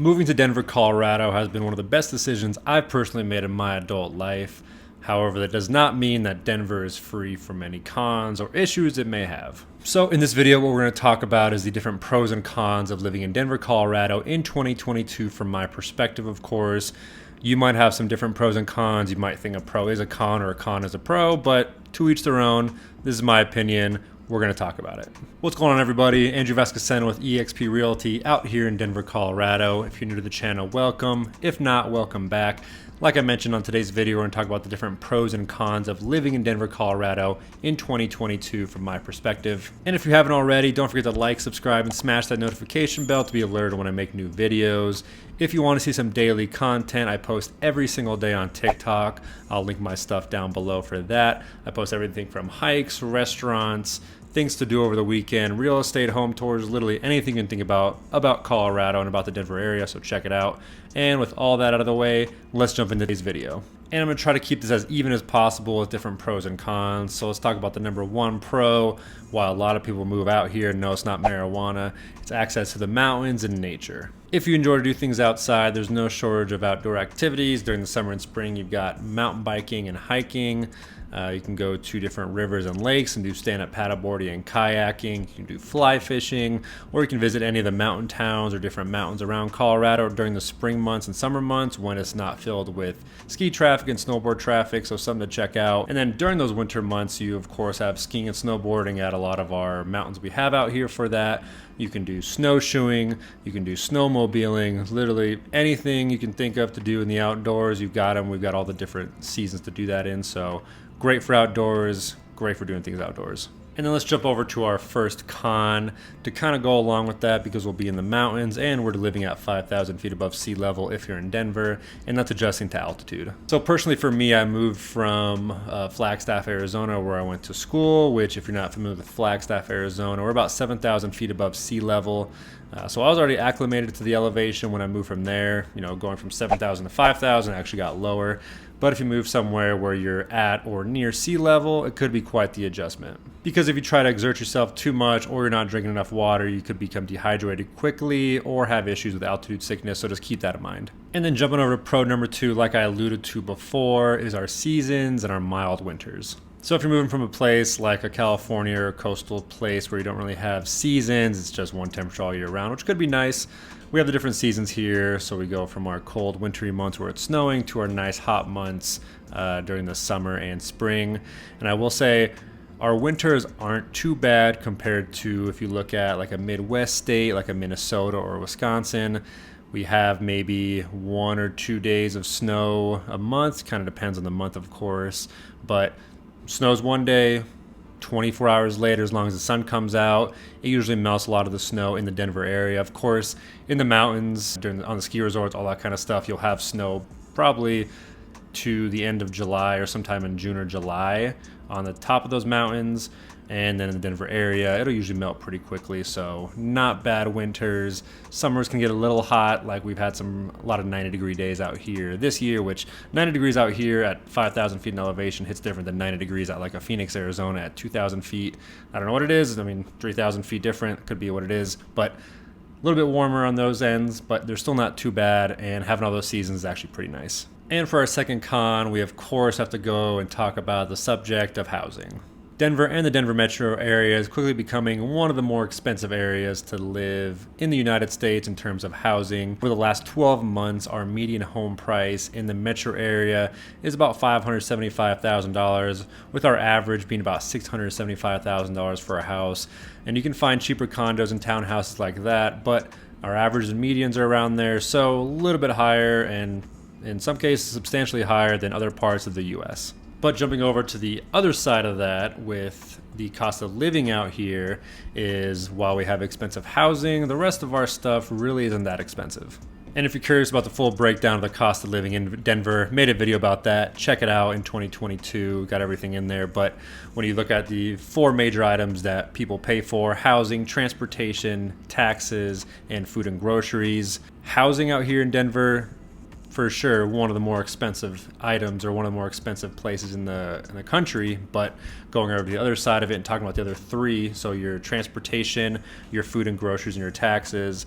Moving to Denver, Colorado has been one of the best decisions I've personally made in my adult life. However, that does not mean that Denver is free from any cons or issues it may have. So in this video, what we're going to talk about is the different pros and cons of living in Denver, Colorado in 2022 from my perspective, of course. You might have some different pros and cons. You might think a pro is a con or a con is a pro, but to each their own. This is my opinion. We're going to talk about it. What's going on, everybody? Andrew Vascassenno with eXp Realty out here in Denver, Colorado. If you're new to the channel, welcome. If not, welcome back. Like I mentioned on today's video, we're going to talk about the different pros and cons of living in Denver, Colorado in 2022 from my perspective. And if you haven't already, don't forget to like, subscribe, and smash that notification bell to be alerted when I make new videos. If you want to see some daily content, I post every single day on TikTok. I'll link my stuff down below for that. I post everything from hikes, restaurants, things to do over the weekend, real estate, home tours, literally anything you can think about Colorado and about the Denver area, so check it out. And with all that out of the way, let's jump into today's video. And I'm going to try to keep this as even as possible with different pros and cons. So let's talk about the number one pro. While a lot of people move out here, no, it's not marijuana. It's access to the mountains and nature. If you enjoy to do things outside, there's no shortage of outdoor activities. During the summer and spring, you've got mountain biking and hiking. You can go to different rivers and lakes and do stand-up paddleboarding and kayaking. You can do fly fishing, or you can visit any of the mountain towns or different mountains around Colorado during the spring months and summer months when it's not filled with ski traffic and snowboard traffic, so something to check out. And then during those winter months, you of course have skiing and snowboarding at a lot of our mountains we have out here for that. You can do snowshoeing, you can do snowmobiling, literally anything you can think of to do in the outdoors, you've got them. We've got all the different seasons to do that in, so great for outdoors, great for doing things outdoors. And then let's jump over to our first con to kind of go along with that, because we'll be in the mountains and we're living at 5,000 feet above sea level if you're in Denver, and that's adjusting to altitude. So personally for me, I moved from Flagstaff, Arizona, where I went to school, which if you're not familiar with Flagstaff, Arizona, we're about 7,000 feet above sea level. So I was already acclimated to the elevation when I moved from there. You know, going from 7,000 to 5,000 actually got lower. But if you move somewhere where you're at or near sea level, it could be quite the adjustment. Because if you try to exert yourself too much or you're not drinking enough water, you could become dehydrated quickly or have issues with altitude sickness, so just keep that in mind. And then jumping over to pro number two, like I alluded to before, is our seasons and our mild winters. So if you're moving from a place like a California or coastal place where you don't really have seasons, it's just one temperature all year round, which could be nice. We have the different seasons here, so we go from our cold wintry months where it's snowing to our nice hot months during the summer and spring. And I will say our winters aren't too bad compared to if you look at like a Midwest state like a Minnesota or Wisconsin. We have maybe 1 or 2 days of snow a month, kind of depends on the month of course, but snows one day, 24 hours later, as long as the sun comes out, it usually melts a lot of the snow in the Denver area. Of course, in the mountains, on the ski resorts, all that kind of stuff, you'll have snow probably to the end of July or sometime in June or July on the top of those mountains. And then in the Denver area, it'll usually melt pretty quickly, so not bad winters. Summers can get a little hot, like we've had a lot of 90-degree days out here this year, which 90 degrees out here at 5,000 feet in elevation hits different than 90 degrees at like a Phoenix, Arizona at 2,000 feet. I don't know what it is. I mean, 3,000 feet different, could be what it is, but a little bit warmer on those ends, but they're still not too bad, and having all those seasons is actually pretty nice. And for our second con, we of course have to go and talk about the subject of housing. Denver and the Denver metro area is quickly becoming one of the more expensive areas to live in the United States in terms of housing. For the last 12 months, our median home price in the metro area is about $575,000, with our average being about $675,000 for a house. And you can find cheaper condos and townhouses like that, but our averages and medians are around there, so a little bit higher, and in some cases substantially higher than other parts of the US. But jumping over to the other side of that with the cost of living out here is, while we have expensive housing, the rest of our stuff really isn't that expensive. And if you're curious about the full breakdown of the cost of living in Denver, made a video about that. Check it out in 2022, got everything in there. But when you look at the 4 major items that people pay for: housing, transportation, taxes, and food and groceries. Housing out here in Denver, for sure one of the more expensive items, or one of the more expensive places in the country. But going over to the other side of it and talking about the other 3, so your transportation, your food and groceries, and your taxes,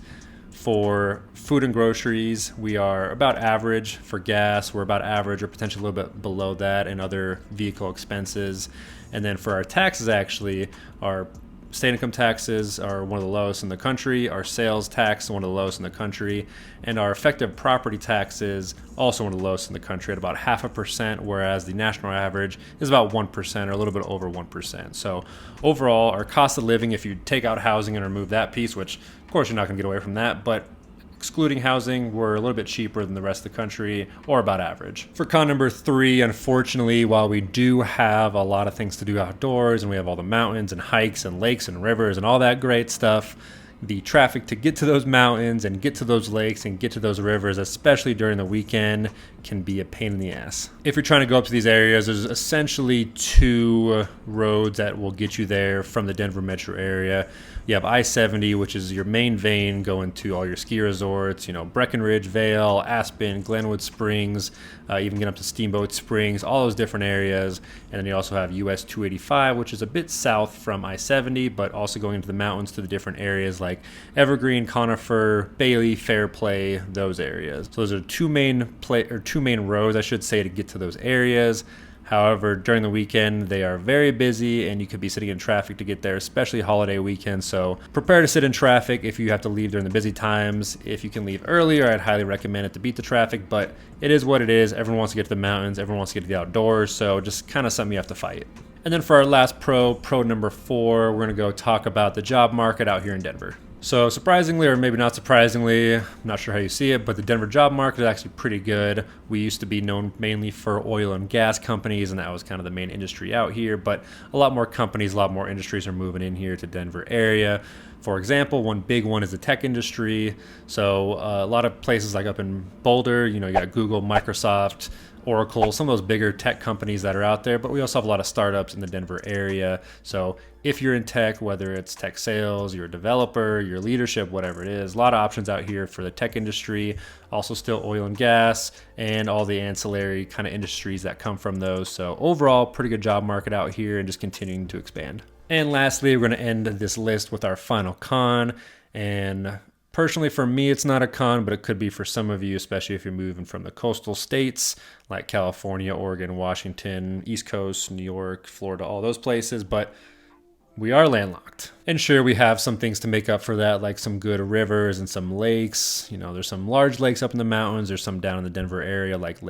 For food and groceries, we are about average. For gas, we're about average or potentially a little bit below that, and other vehicle expenses. And then for our taxes, actually, our state income taxes are one of the lowest in the country. Our sales tax is one of the lowest in the country. And our effective property taxes also one of the lowest in the country at about 0.5%, whereas the national average is about 1% or a little bit over 1%. So overall, our cost of living, if you take out housing and remove that piece, which of course you're not going to get away from that, but excluding housing, we're a little bit cheaper than the rest of the country, or about average. For con number 3, unfortunately, while we do have a lot of things to do outdoors and we have all the mountains and hikes and lakes and rivers and all that great stuff, the traffic to get to those mountains and get to those lakes and get to those rivers, especially during the weekend, can be a pain in the ass. If you're trying to go up to these areas, there's essentially 2 roads that will get you there from the Denver metro area. You have I-70, which is your main vein going to all your ski resorts, Breckenridge, Vail, Aspen, Glenwood Springs, even get up to Steamboat Springs, all those different areas. And then you also have US 285, which is a bit south from I-70, but also going into the mountains to the different areas like Evergreen, Conifer, Bailey, Fairplay, those areas. So those are two main roads, I should say, to get to those areas. However, during the weekend, they are very busy and you could be sitting in traffic to get there, especially holiday weekend. So prepare to sit in traffic if you have to leave during the busy times. If you can leave earlier, I'd highly recommend it to beat the traffic, but it is what it is. Everyone wants to get to the mountains. Everyone wants to get to the outdoors. So just kind of something you have to fight. And then for our last pro number 4, we're going to go talk about the job market out here in Denver. So surprisingly, or maybe not surprisingly, I'm not sure how you see it, but the Denver job market is actually pretty good. We used to be known mainly for oil and gas companies, and that was kind of the main industry out here, but a lot more companies, a lot more industries are moving in here to Denver area. For example, one big one is the tech industry. So a lot of places like up in Boulder, you got Google, Microsoft, Oracle, some of those bigger tech companies that are out there, but we also have a lot of startups in the Denver area. So if you're in tech, whether it's tech sales, you're a developer, your leadership, whatever it is, a lot of options out here for the tech industry, also still oil and gas and all the ancillary kind of industries that come from those. So overall, pretty good job market out here and just continuing to expand. And lastly, we're going to end this list with our final con. And personally, for me, it's not a con, but it could be for some of you, especially if you're moving from the coastal states like California, Oregon, Washington, East Coast, New York, Florida, all those places. But we are landlocked. And sure, we have some things to make up for that, like some good rivers and some lakes. There's some large lakes up in the mountains. There's some down in the Denver area, like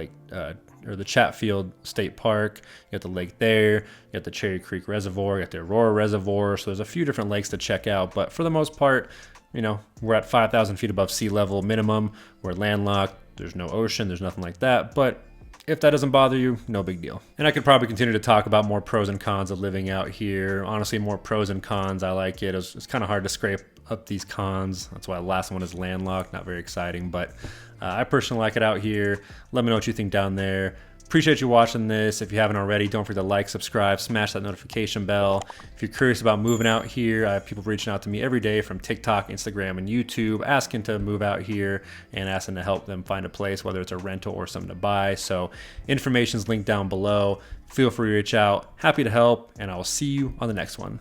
or the Chatfield State Park. You got the lake there. You got the Cherry Creek Reservoir. You got the Aurora Reservoir. So there's a few different lakes to check out. But for the most part, we're at 5,000 feet above sea level minimum. We're landlocked. There's no ocean. There's nothing like that. But if that doesn't bother you, no big deal. And I could probably continue to talk about more pros and cons of living out here. Honestly, more pros and cons. I like it. It's kind of hard to scrape up these cons. That's why the last one is landlocked. Not very exciting, but I personally like it out here. Let me know what you think down there. Appreciate you watching this. If you haven't already, don't forget to like, subscribe, smash that notification bell. If you're curious about moving out here, I have people reaching out to me every day from TikTok, Instagram, and YouTube, asking to move out here and asking to help them find a place, whether it's a rental or something to buy. So information's linked down below. Feel free to reach out. Happy to help, and I will see you on the next one.